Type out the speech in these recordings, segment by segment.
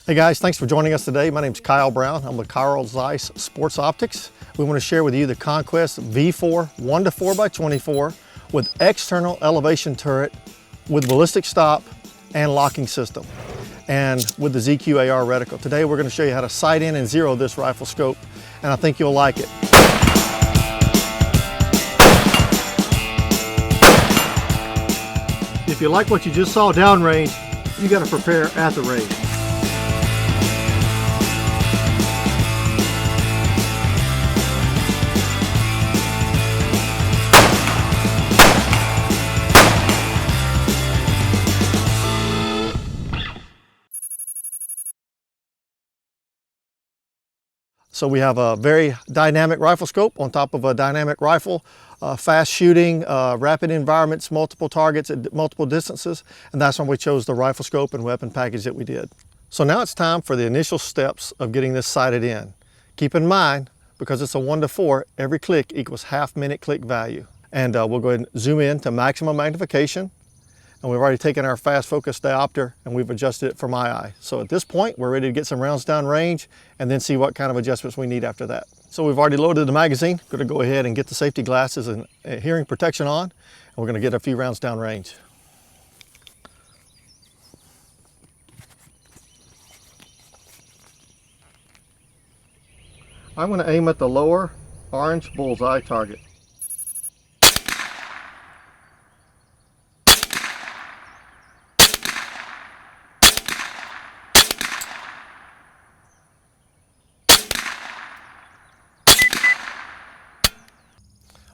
Hey guys, thanks for joining us today. My name is Kyle Brown. I'm with Zeiss Sport Optics. We want to share with you the Conquest V4 1-4x24 with external elevation turret with ballistic stop and locking system, and with the ZQ-AR reticle. Today we're going to show you how to sight in and zero this rifle scope, and I think you'll like it. If you like what you just saw downrange, you got to prepare at the range. So we have a very dynamic rifle scope on top of a dynamic rifle, fast shooting, rapid environments, multiple targets at multiple distances, and that's why we chose the rifle scope and weapon package that we did. So now it's time for the initial steps of getting this sighted in. Keep in mind, because it's a 1-4, every click equals half-minute click value. And we'll go ahead and zoom in to maximum magnification. And we've already taken our fast focus diopter and we've adjusted it for my eye. So at this point, we're ready to get some rounds down range and then see what kind of adjustments we need after that. So we've already loaded the magazine. Going to go ahead and get the safety glasses and hearing protection on, and we're going to get a few rounds down range. I'm going to aim at the lower orange bullseye target.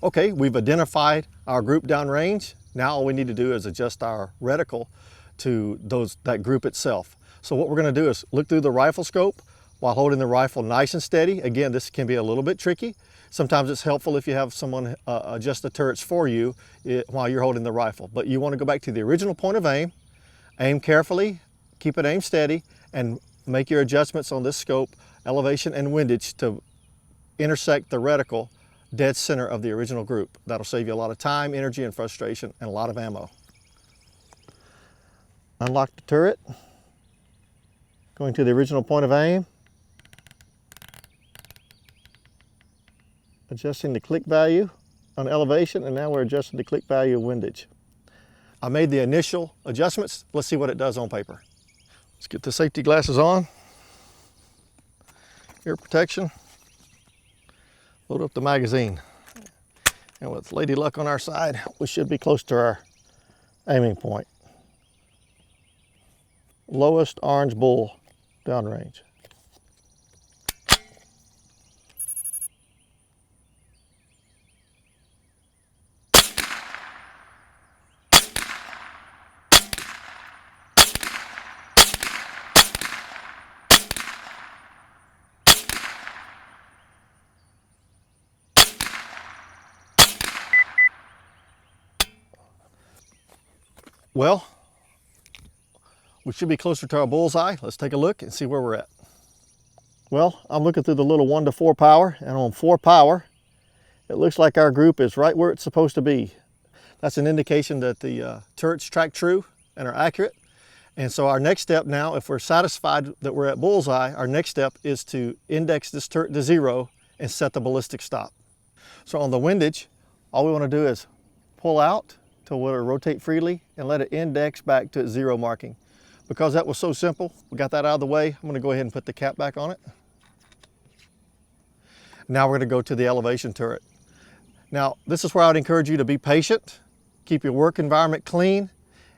Okay, we've identified our group downrange. Now all we need to do is adjust our reticle to that group itself. So what we're going to do is look through the rifle scope while holding the rifle nice and steady. Again, this can be a little bit tricky. Sometimes it's helpful if you have someone adjust the turrets for you while you're holding the rifle. But you want to go back to the original point of aim carefully, keep it aimed steady, and make your adjustments on this scope, elevation and windage, to intersect the reticle dead center of the original group. That'll save you a lot of time, energy, and frustration, and a lot of ammo. Unlock the turret, going to the original point of aim, adjusting the click value on elevation, and now we're adjusting the click value of windage. I made the initial adjustments. Let's see what it does on paper. Let's get the safety glasses on, ear protection, load up the magazine, and with Lady Luck on our side, we should be close to our aiming point. Lowest orange bull downrange. Well, we should be closer to our bullseye. Let's take a look and see where we're at. Well, I'm looking through the little 1-4 power, and on 4 power, it looks like our group is right where it's supposed to be. That's an indication that the turrets track true and are accurate. And so our next step now, if we're satisfied that we're at bullseye, our next step is to index this turret to 0 and set the ballistic stop. So on the windage, all we want to do is pull out to let it rotate freely and let it index back to its 0 marking. Because that was so simple, we got that out of the way. I'm going to go ahead and put the cap back on it. Now we're going to go to the elevation turret. Now this is where I would encourage you to be patient, keep your work environment clean,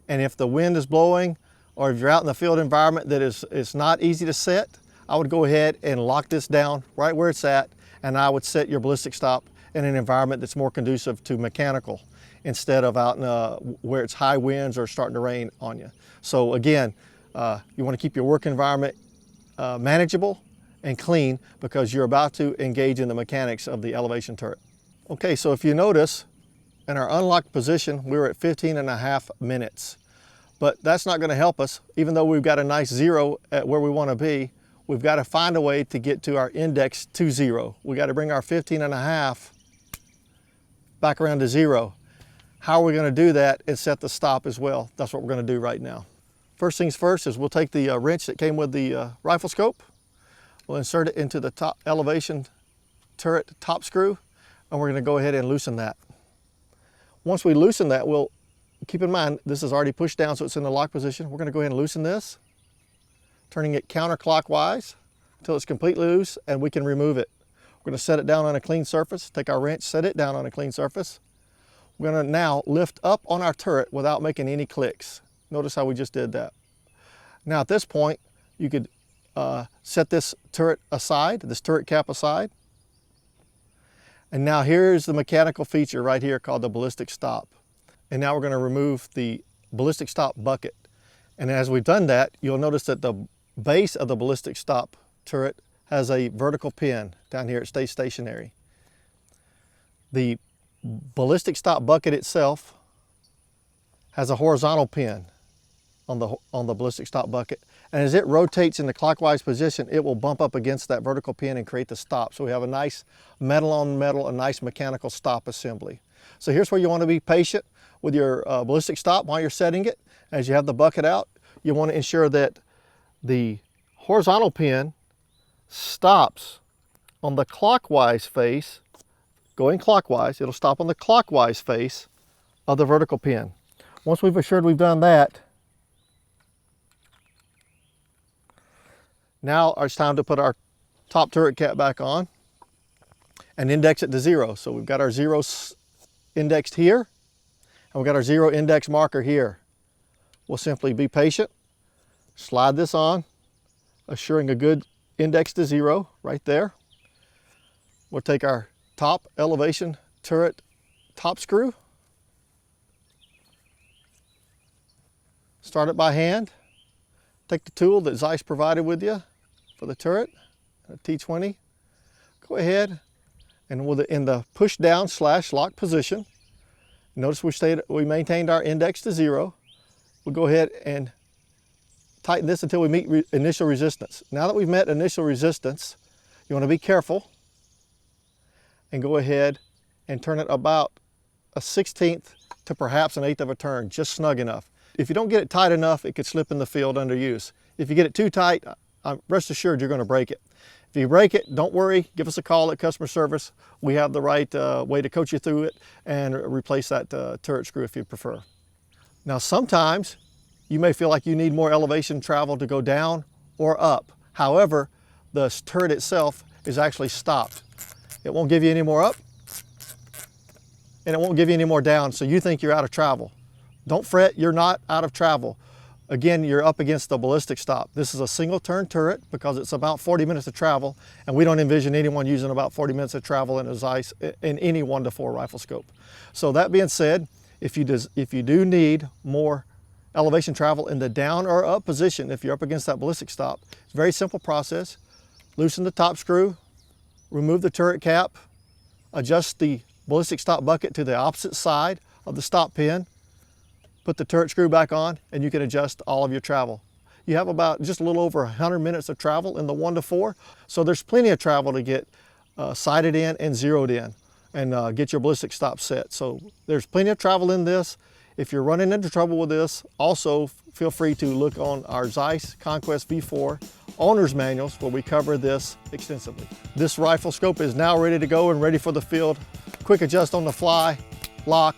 and if the wind is blowing or if you're out in the field environment that it's not easy to set, I would go ahead and lock this down right where it's at, and I would set your ballistic stop in an environment that's more conducive to mechanical, instead of out in where it's high winds or starting to rain on you. So again, you want to keep your work environment manageable and clean, because you're about to engage in the mechanics of the elevation turret. Okay, so if you notice, in our unlocked position, we were at 15.5 minutes. But that's not going to help us. Even though we've got a nice 0 at where we want to be, we've got to find a way to get to our index to 0. We got to bring our 15.5 back around to 0. How are we going to do that and set the stop as well? That's what we're going to do right now. First things first is we'll take the wrench that came with the rifle scope. We'll insert it into the top elevation turret top screw, and we're going to go ahead and loosen that. Once we loosen that, we'll keep in mind this is already pushed down, so it's in the lock position. We're going to go ahead and loosen this, turning it counterclockwise until it's completely loose, and we can remove it. We're going to set it down on a clean surface, take our wrench, set it down on a clean surface. We're going to now lift up on our turret without making any clicks. Notice how we just did that. Now at this point, you could set this turret aside, this turret cap aside. And now here's the mechanical feature right here called the ballistic stop. And now we're going to remove the ballistic stop bucket. And as we've done that, you'll notice that the base of the ballistic stop turret has a vertical pin. Down here it stays stationary. The ballistic stop bucket itself has a horizontal pin on the ballistic stop bucket, and as it rotates in the clockwise position, it will bump up against that vertical pin and create the stop. So we have a nice metal on metal, a nice mechanical stop assembly. So here's where you want to be patient with your ballistic stop while you're setting it. As you have the bucket out, you want to ensure that the horizontal pin stops on the clockwise face, going clockwise. It'll stop on the clockwise face of the vertical pin. Once we've assured we've done that, now it's time to put our top turret cap back on and index it to 0. So we've got our 0 indexed here, and we've got our 0 index marker here. We'll simply be patient, slide this on, assuring a good index to 0 right there. We'll take our top elevation turret top screw, start it by hand, take the tool that Zeiss provided with you for the turret, a T20, go ahead and in the push down / lock position, notice we maintained our index to 0. We'll go ahead and tighten this until we meet initial resistance. Now that we've met initial resistance, you want to be careful and go ahead and turn it about a 1/16 to perhaps an 1/8 of a turn, just snug enough. If you don't get it tight enough, it could slip in the field under use. If you get it too tight, rest assured you're going to break it. If you break it, don't worry, give us a call at customer service. We have the right way to coach you through it and replace that turret screw if you prefer. Now sometimes you may feel like you need more elevation travel to go down or up. However, the turret itself is actually stopped. It won't give you any more up and it won't give you any more down, so you think you're out of travel. Don't fret, you're not out of travel. Again, you're up against the ballistic stop. This is a single turn turret because it's about 40 minutes of travel, and we don't envision anyone using about 40 minutes of travel in a Zeiss in any 1-4 rifle scope. So that being said, if you do need more elevation travel in the down or up position, if you're up against that ballistic stop, it's a very simple process. Loosen the top screw, remove the turret cap, adjust the ballistic stop bucket to the opposite side of the stop pin, put the turret screw back on, and you can adjust all of your travel. You have about just a little over 100 minutes of travel in the 1-4, so there's plenty of travel to get sighted in and zeroed in and get your ballistic stop set. So there's plenty of travel in this. If you're running into trouble with this, also feel free to look on our Zeiss Conquest V4 owner's manuals where we cover this extensively. This rifle scope is now ready to go and ready for the field. Quick adjust on the fly, lock,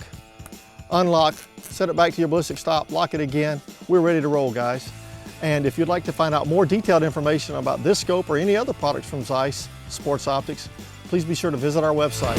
unlock, set it back to your ballistic stop, lock it again. We're ready to roll, guys. And if you'd like to find out more detailed information about this scope or any other products from Zeiss Sports Optics, please be sure to visit our website.